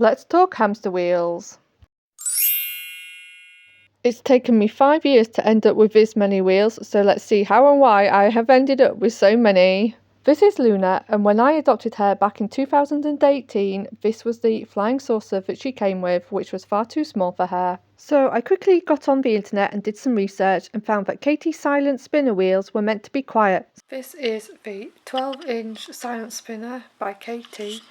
Let's talk hamster wheels. It's taken me 5 years to end up with this many wheels, so let's see how and why I have ended up with so many. This is Luna, and when I adopted her back in 2018, this was the flying saucer that she came with, which was far too small for her. So I quickly got on the internet and did some research and found that Kaytee silent spinner wheels were meant to be quiet. This is the 12-inch silent spinner by Kaytee,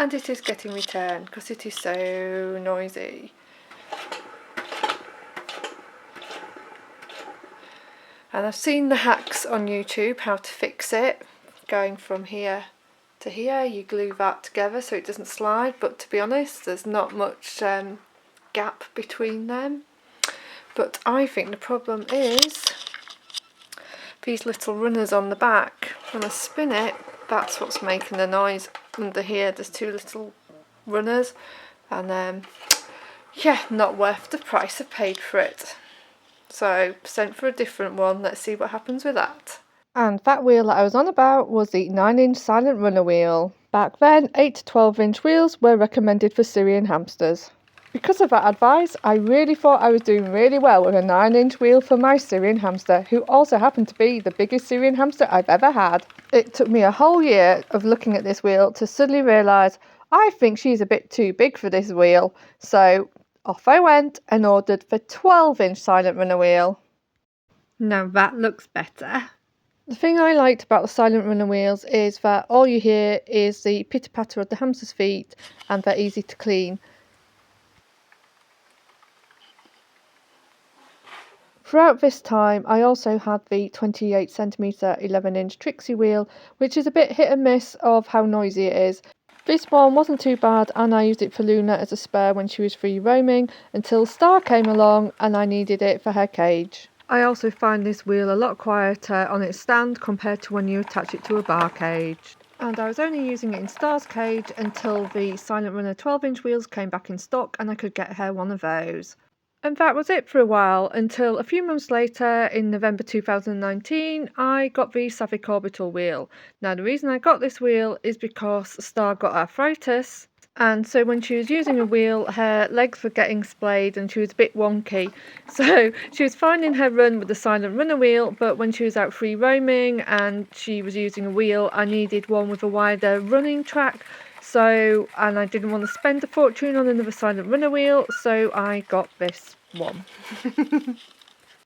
and it is getting returned because it is so noisy. And I've seen the hacks on YouTube how to fix it. Going from here to here, you glue that together so it doesn't slide, but to be honest, there's not much gap between them. But I think the problem is these little runners on the back. When I spin it, that's what's making the noise. Under here there's two little runners, and yeah, not worth the price I've paid for it. So sent for a different one. Let's see what happens with that. And that wheel that I was on about was the 9-inch silent runner wheel. Back then, 8 to 12-inch wheels were recommended for Syrian hamsters. Because of that advice, I really thought I was doing really well with a 9-inch wheel for my Syrian hamster, who also happened to be the biggest Syrian hamster I've ever had. It took me a whole year of looking at this wheel to suddenly realise I think she's a bit too big for this wheel. So off I went and ordered the 12-inch silent runner wheel. Now that looks better. The thing I liked about the silent runner wheels is that all you hear is the pitter-patter of the hamster's feet, and they're easy to clean. Throughout this time, I also had the 28cm 11-inch Trixie wheel, which is a bit hit and miss of how noisy it is. This one wasn't too bad, and I used it for Luna as a spare when she was free roaming, until Star came along and I needed it for her cage. I also find this wheel a lot quieter on its stand compared to when you attach it to a bar cage. And I was only using it in Star's cage until the Silent Runner 12-inch wheels came back in stock and I could get her one of those. And that was it for a while, until a few months later, in November 2019, I got the Savic Orbital wheel. Now the reason I got this wheel is because Star got arthritis, and so when she was using a wheel, her legs were getting splayed and she was a bit wonky. So she was finding her run with the silent runner wheel, but when she was out free roaming and she was using a wheel, I needed one with a wider running track. And I didn't want to spend a fortune on another silent runner wheel, so I got this one.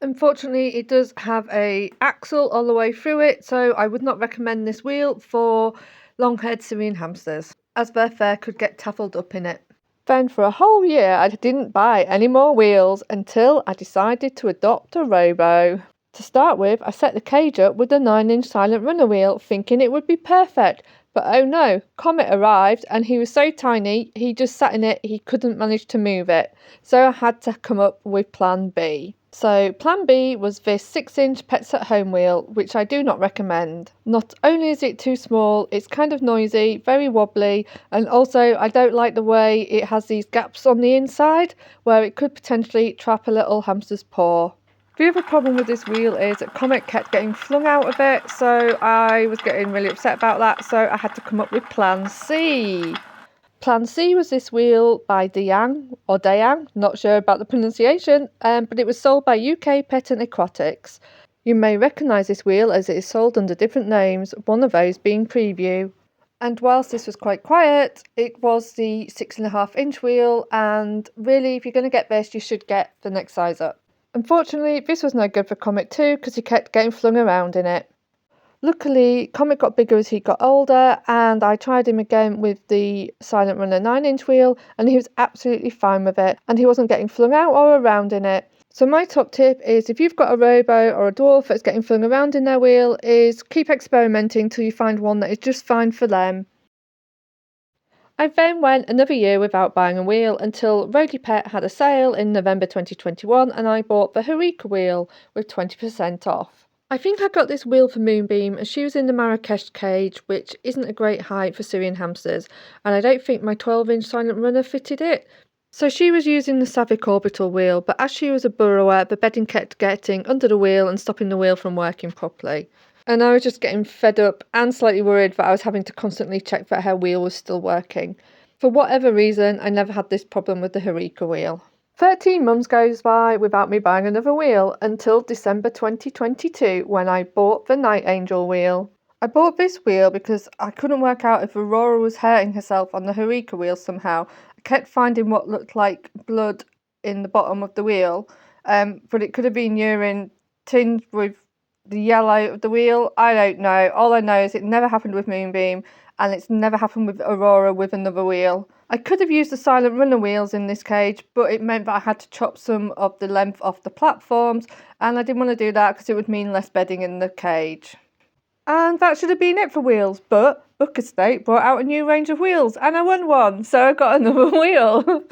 Unfortunately, it does have a axle all the way through it, so I would not recommend this wheel for long-haired Syrian hamsters, as their fur could get taffled up in it. Then for a whole year, I didn't buy any more wheels until I decided to adopt a Robo. To start with, I set the cage up with a 9-inch silent runner wheel, thinking it would be perfect. But oh no, Comet arrived and he was so tiny, he just sat in it, he couldn't manage to move it. So I had to come up with plan B. So plan B was this 6-inch Pets at Home wheel, which I do not recommend. Not only is it too small, it's kind of noisy, very wobbly, and also I don't like the way it has these gaps on the inside where it could potentially trap a little hamster's paw. The other problem with this wheel is that Comet kept getting flung out of it, so I was getting really upset about that, so I had to come up with Plan C. Plan C was this wheel by Dayang, not sure about the pronunciation, but it was sold by UK Pet and Aquatics. You may recognise this wheel as it is sold under different names, one of those being Preview. And whilst this was quite quiet, it was the 6.5-inch wheel, and really if you're going to get this, you should get the next size up. Unfortunately, this was no good for Comet too because he kept getting flung around in it. Luckily, Comet got bigger as he got older, and I tried him again with the Silent Runner 9-inch wheel, and he was absolutely fine with it, and he wasn't getting flung out or around in it. So my top tip is, if you've got a Robo or a Dwarf that's getting flung around in their wheel, is keep experimenting till you find one that is just fine for them. I then went another year without buying a wheel until Rodipet had a sale in November 2021 and I bought the Heureka wheel with 20% off. I think I got this wheel for Moonbeam as she was in the Marrakesh cage, which isn't a great height for Syrian hamsters, and I don't think my 12-inch silent runner fitted it. So she was using the Savic Orbital wheel, but as she was a burrower, the bedding kept getting under the wheel and stopping the wheel from working properly. And I was just getting fed up and slightly worried that I was having to constantly check that her wheel was still working. For whatever reason, I never had this problem with the Heureka wheel. 13 months goes by without me buying another wheel until December 2022 when I bought the Nitangel wheel. I bought this wheel because I couldn't work out if Aurora was hurting herself on the Heureka wheel somehow. I kept finding what looked like blood in the bottom of the wheel, but it could have been urine tinged with the yellow of the wheel. I don't know. All I know is it never happened with Moonbeam, and it's never happened with Aurora with another wheel. I could have used the silent runner wheels in this cage, but it meant that I had to chop some of the length off the platforms, and I didn't want to do that because it would mean less bedding in the cage. And that should have been it for wheels, but Bucatstate brought out a new range of wheels, and I won one, so I got another wheel.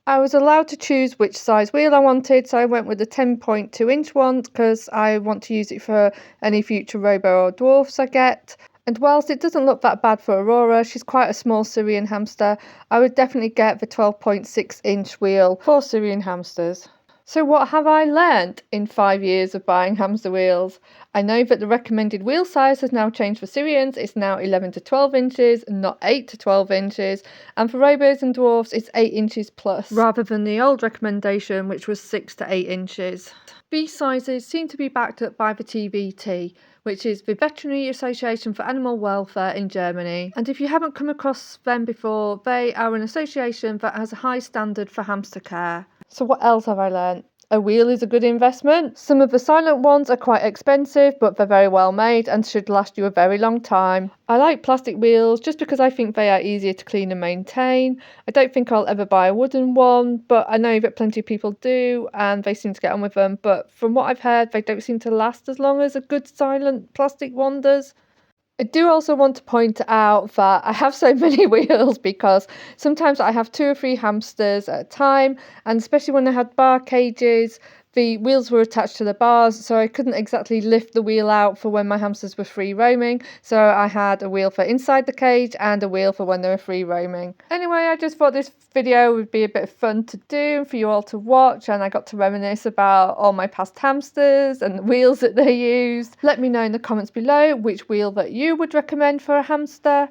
I was allowed to choose which size wheel I wanted, so I went with the 10.2 inch one because I want to use it for any future Robo or dwarfs I get. And whilst it doesn't look that bad for Aurora, she's quite a small Syrian hamster, I would definitely get the 12.6 inch wheel for Syrian hamsters. So what have I learnt in 5 years of buying hamster wheels? I know that the recommended wheel size has now changed for Syrians. It's now 11 to 12 inches, not 8 to 12 inches. And for Robos and Dwarfs, it's 8 inches plus, rather than the old recommendation, which was 6 to 8 inches. These sizes seem to be backed up by the TVT, which is the Veterinary Association for Animal Welfare in Germany. And if you haven't come across them before, they are an association that has a high standard for hamster care. So what else have I learnt? A wheel is a good investment. Some of the silent ones are quite expensive, but they're very well made and should last you a very long time. I like plastic wheels just because I think they are easier to clean and maintain. I don't think I'll ever buy a wooden one, but I know that plenty of people do and they seem to get on with them. But from what I've heard, they don't seem to last as long as a good silent plastic one does. I do also want to point out that I have so many wheels because sometimes I have 2 or 3 hamsters at a time, and especially when I had bar cages, the wheels were attached to the bars, so I couldn't exactly lift the wheel out for when my hamsters were free roaming. So I had a wheel for inside the cage and a wheel for when they were free roaming. Anyway, I just thought this video would be a bit of fun to do for you all to watch, and I got to reminisce about all my past hamsters and the wheels that they used. Let me know in the comments below which wheel that you would recommend for a hamster.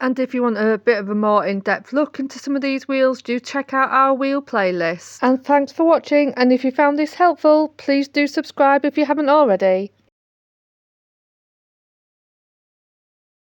And if you want a bit of a more in-depth look into some of these wheels, do check out our wheel playlist. And thanks for watching, and if you found this helpful, please do subscribe if you haven't already.